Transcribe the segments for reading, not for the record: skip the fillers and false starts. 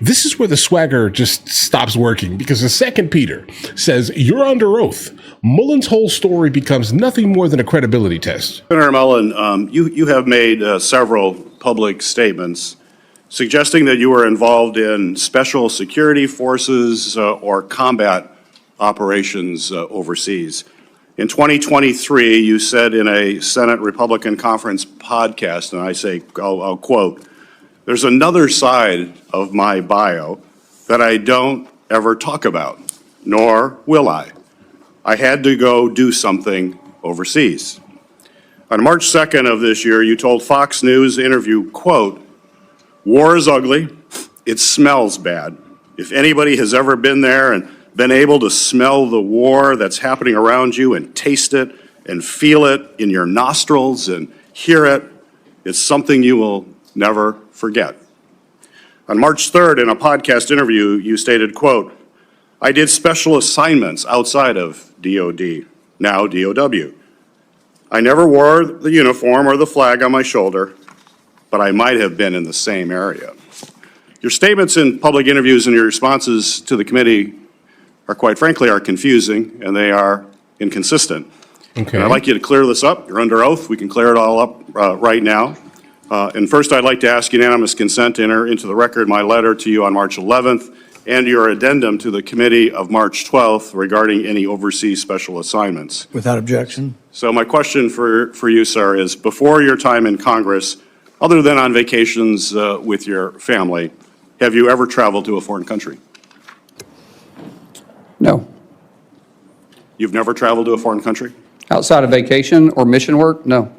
This is where the swagger just stops working, because the second Peter says, you're under oath. Mullen's whole story becomes nothing more than a credibility test. Senator Mullen, you have made several public statements suggesting that you were involved in special security forces or combat operations overseas. In 2023, you said in a Senate Republican Conference podcast, and I say, I'll quote, "There's another side of my bio that I don't ever talk about, nor will I. I had to go do something overseas." On March 2nd of this year, you told Fox News interview, quote, "War is ugly. It smells bad. If anybody has ever been there and been able to smell the war that's happening around you and taste it and feel it in your nostrils and hear it, it's something you will never forget." On March 3rd, in a podcast interview, you stated, quote, "I did special assignments outside of DOD, now DOW. I never wore the uniform or the flag on my shoulder, but I might have been in the same area." Your statements in public interviews and your responses to the committee are, quite frankly, are confusing, and they are inconsistent. Okay. And I'd like you to clear this up. You're under oath. We can clear it all up right now. And first, I'd like to ask unanimous consent to enter into the record my letter to you on March 11th and your addendum to the committee of March 12th regarding any overseas special assignments. Without objection. So my question for you, sir, is before your time in Congress, other than on vacations with your family, have you ever traveled to a foreign country? No. You've never traveled to a foreign country? Outside of vacation or mission work? No.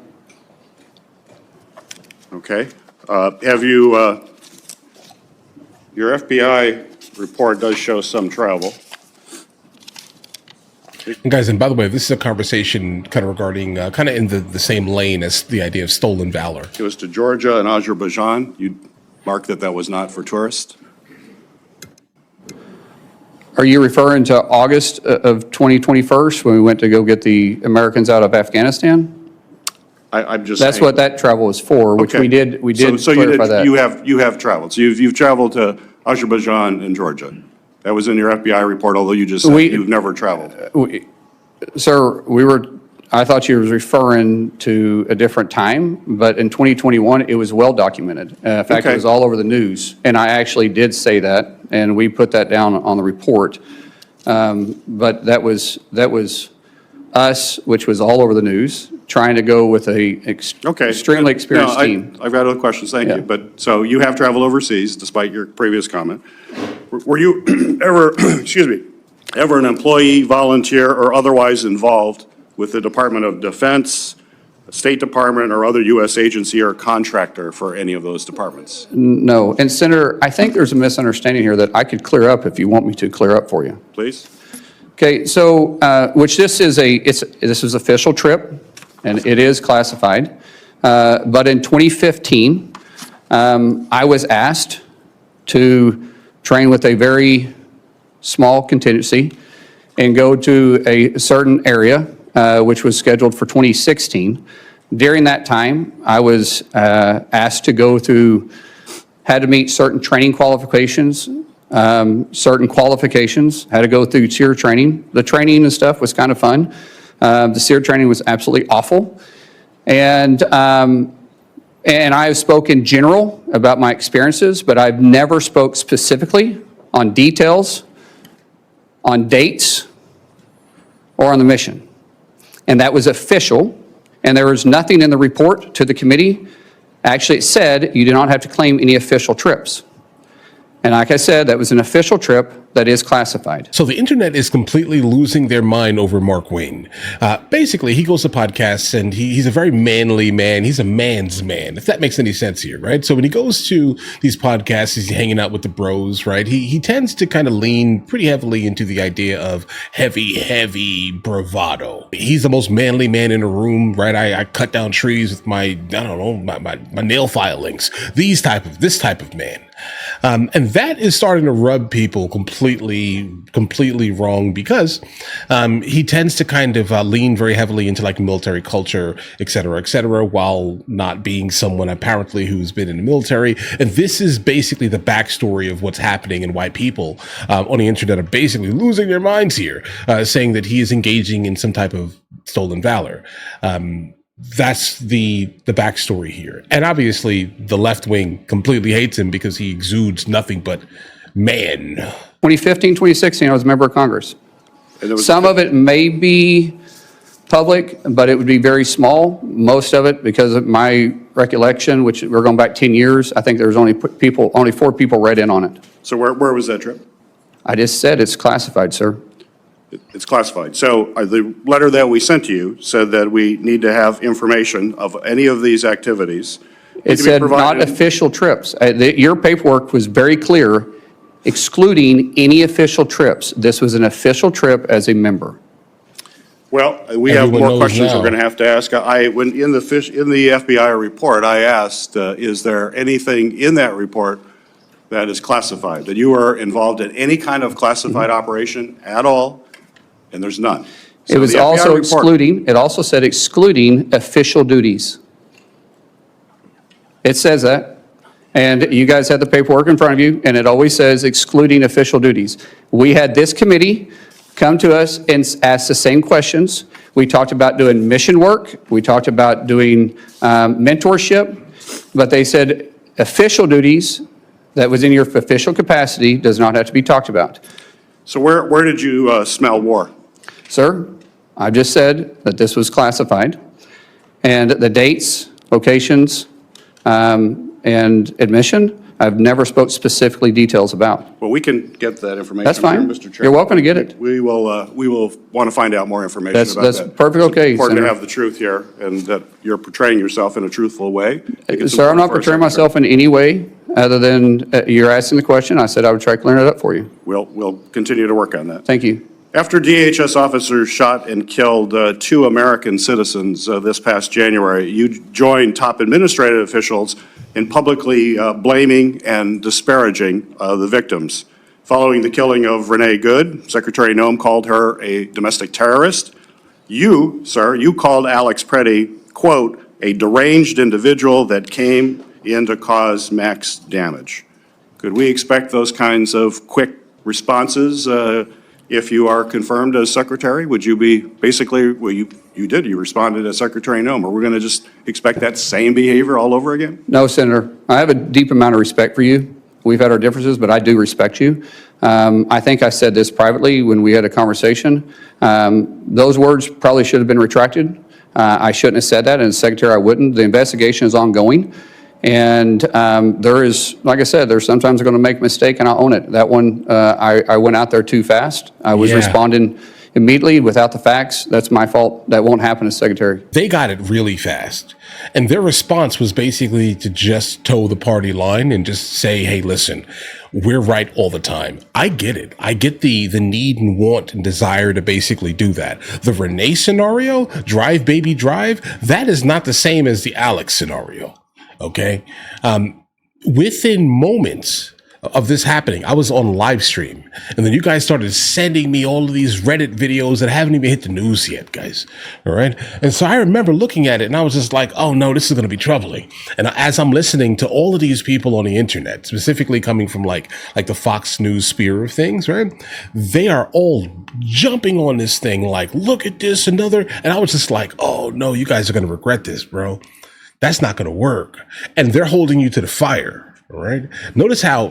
Okay. Have you, your FBI report does show some travel. And guys, and by the way, this is a conversation kind of regarding, kind of in the same lane as the idea of stolen valor. It was to Georgia and Azerbaijan. You marked that was not for tourists? Are you referring to August of 2021 when we went to go get the Americans out of Afghanistan? I'm just That's saying. what that travel was for, which Okay. we did So clarify that. you have traveled. So you've traveled to Azerbaijan and Georgia. That was in your FBI report, although you just said you've never traveled. Sir, I thought you were referring to a different time, but in 2021, it was well documented. In fact, Okay. it was all over the news, and I actually did say that, and we put that down on the report. But that was us, which was all over the news, trying to go with a Okay. extremely experienced team. I've got other questions, thank Yeah. you. But, so you have traveled overseas, despite your previous comment. Were you ever, excuse me, ever an employee, volunteer, or otherwise involved with the Department of Defense, State Department, or other U.S. agency or contractor for any of those departments? No, and Senator, I think there's a misunderstanding here that I could clear up if you want me to clear up for you. Please? Okay, so, which this is official trip, and it is classified. But in 2015, I was asked to train with a very small contingency and go to a certain area, which was scheduled for 2016. During that time, I was asked to go through, had to meet certain training qualifications, had to go through SEER training. The training and stuff was kind of fun. The SEER training was absolutely awful. And I have spoken general about my experiences, but I've never spoke specifically on details, on dates, or on the mission. And that was official, and there was nothing in the report to the committee. Actually, it said you do not have to claim any official trips. And like I said, that was an official trip that is classified. So the internet is completely losing their mind over Mark Wayne. Basically, he goes to podcasts and he's a very manly man. He's a man's man, if that makes any sense here, right? So when he goes to these podcasts, he's hanging out with the bros, right? He tends to kind of lean pretty heavily into the idea of heavy bravado. He's the most manly man in the room, right? I cut down trees with my nail filings. This type of man. And that is starting to rub people completely completely wrong because he tends to kind of lean very heavily into like military culture, et cetera, while not being someone apparently who's been in the military. And this is basically the backstory of what's happening and why people on the internet are basically losing their minds here, saying that he is engaging in some type of stolen valor. That's the backstory here. And obviously the left wing completely hates him because he exudes nothing but man. 2015, 2016, I was a member of Congress. Some of it may be public, but it would be very small. Most of it, because of my recollection, which we're going back 10 years, I think there was only 4 people read in on it. So where was that trip? I just said it's classified, sir. It's classified. So the letter that we sent to you said that we need to have information of any of these activities. It said not official trips. Your paperwork was very clear, excluding any official trips. This was an official trip as a member. Well, we have more questions we're going to have to ask. When in the FBI report, I asked, is there anything in that report that is classified, that you are involved in any kind of classified operation at all? And there's none. It was also excluding, it also said excluding official duties. It says that. And you guys had the paperwork in front of you, and it always says excluding official duties. We had this committee come to us and ask the same questions. We talked about doing mission work. We talked about doing mentorship. But they said official duties that was in your official capacity does not have to be talked about. So where did you smell war? Sir, I just said that this was classified, and the dates, locations, and admission, I've never spoke specifically details about. Well, we can get that information. That's fine. Mr. Chairman. You're welcome to get it. We will want to find out more information about that. That's perfectly okay, It's important to Senator. have the truth here, and that you're portraying yourself in a truthful way. Sir, I'm not portraying myself in any way other than you're asking the question. I said I would try clearing it up for you. We'll continue to work on that. Thank you. After DHS officers shot and killed 2 American citizens this past January, you joined top administrative officials in publicly blaming and disparaging the victims. Following the killing of Renee Good, Secretary Noem called her a domestic terrorist. You, sir, you called Alex Preddy, quote, a deranged individual that came in to cause max damage. Could we expect those kinds of quick responses if you are confirmed as secretary? Would you be basically, well, you responded as Secretary Noem. Are we going to just expect that same behavior all over again? No, Senator. I have a deep amount of respect for you. We've had our differences, but I do respect you. I think I said this privately when we had a conversation. Those words probably should have been retracted. I shouldn't have said that, and as Secretary, I wouldn't. The investigation is ongoing. And there is, like I said, there's sometimes going to make a mistake, and I'll own it. That one, I went out there too fast. I was responding immediately without the facts. That's my fault. That won't happen as Secretary. They got it really fast. And their response was basically to just toe the party line and just say, hey, listen, we're right all the time. I get it. I get the need and want and desire to basically do that. The Renee scenario, drive, baby, drive, that is not the same as the Alex scenario. Okay. Within moments of this happening, I was on live stream, and then you guys started sending me all of these Reddit videos that haven't even hit the news yet, guys. All right. And so I remember looking at it and I was just like, oh no, this is going to be troubling. And as I'm listening to all of these people on the internet, specifically coming from like the Fox News sphere of things, right? They are all jumping on this thing like, look at this, another. And I was just like, oh no, you guys are going to regret this, bro. That's not going to work. And they're holding you to the fire. All right. Notice how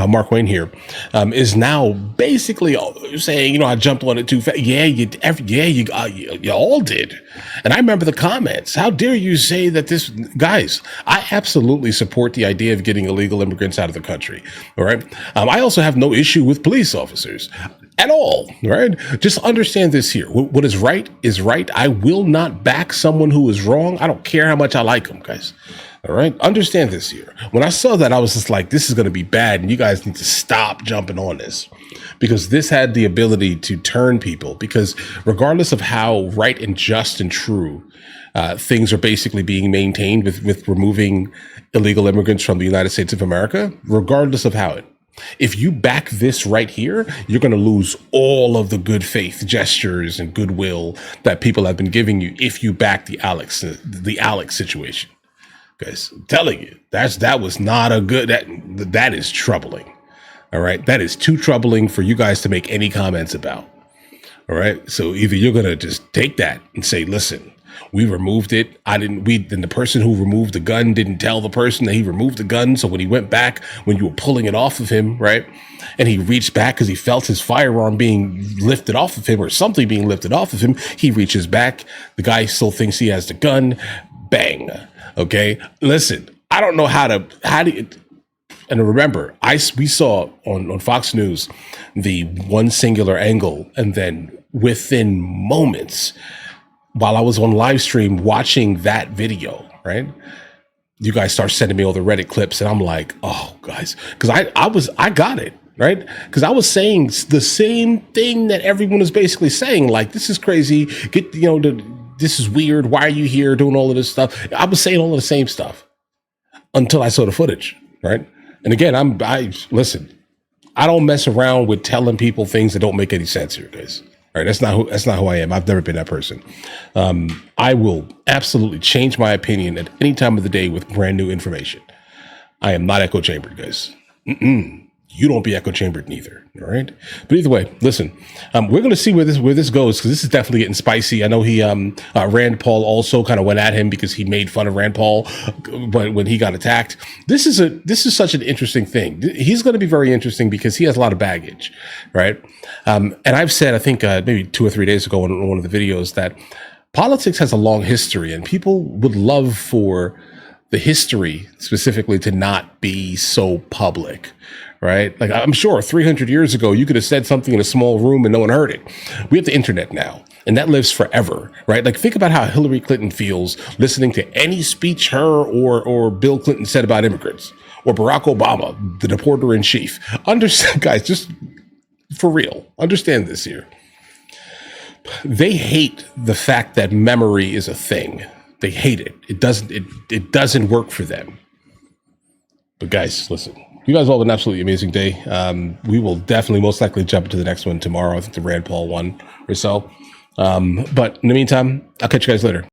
Mark Wayne here is now basically saying, I jumped on it too fast. Yeah, you all did. And I remember the comments. How dare you say that this, guys? I absolutely support the idea of getting illegal immigrants out of the country. All right. I also have no issue with police officers at all. Right. Just understand this here. What is right is right. I will not back someone who is wrong. I don't care how much I like them, guys. All right. Understand this here. When I saw that, I was just like, this is going to be bad. And you guys need to stop jumping on this, because this had the ability to turn people, because regardless of how right and just and true things are basically being maintained with removing illegal immigrants from the United States of America, regardless of how If you back this right here, you're going to lose all of the good faith gestures and goodwill that people have been giving you if you back the Alex situation. Guys, I'm telling you, that was not a good, that is troubling. All right. That is too troubling for you guys to make any comments about. All right. So either you're going to just take that and say, listen, we removed it. Then the person who removed the gun didn't tell the person that he removed the gun. So when he went back, when you were pulling it off of him, right, and he reached back because he felt his firearm being lifted off of him or something being lifted off of him, he reaches back. The guy still thinks he has the gun. Bang. Okay. Listen, I don't know how do you, and remember, we saw on Fox News the one singular angle, and then within moments, while I was on live stream watching that video, right, you guys start sending me all the Reddit clips, and I'm like, oh, guys, because I got it, right? Because I was saying the same thing that everyone was basically saying, like, this is crazy, this is weird, why are you here doing all of this stuff? I was saying all of the same stuff until I saw the footage, right? And again, listen, I don't mess around with telling people things that don't make any sense here, guys. All right, that's not who I am. I've never been that person. I will absolutely change my opinion at any time of the day with brand new information. I am not echo chambered, guys. You don't be echo chambered neither. All right. But either way, listen, we're going to see where this goes, because this is definitely getting spicy. I know Rand Paul also kind of went at him because he made fun of Rand Paul when he got attacked. This is such an interesting thing. He's going to be very interesting because he has a lot of baggage, right? And I've said, I think maybe 2 or 3 days ago in one of the videos, that politics has a long history, and people would love for the history specifically to not be so public. Right? Like, I'm sure 300 years ago, you could have said something in a small room and no one heard it. We have the internet now, and that lives forever, right? Like, think about how Hillary Clinton feels listening to any speech her or Bill Clinton said about immigrants, or Barack Obama, the deporter in chief. Understand, guys, just for real, understand this here. They hate the fact that memory is a thing. They hate it. It doesn't work for them. But guys, listen. You guys all have an absolutely amazing day. We will definitely most likely jump into the next one tomorrow. I think the Rand Paul one or so. But in the meantime, I'll catch you guys later.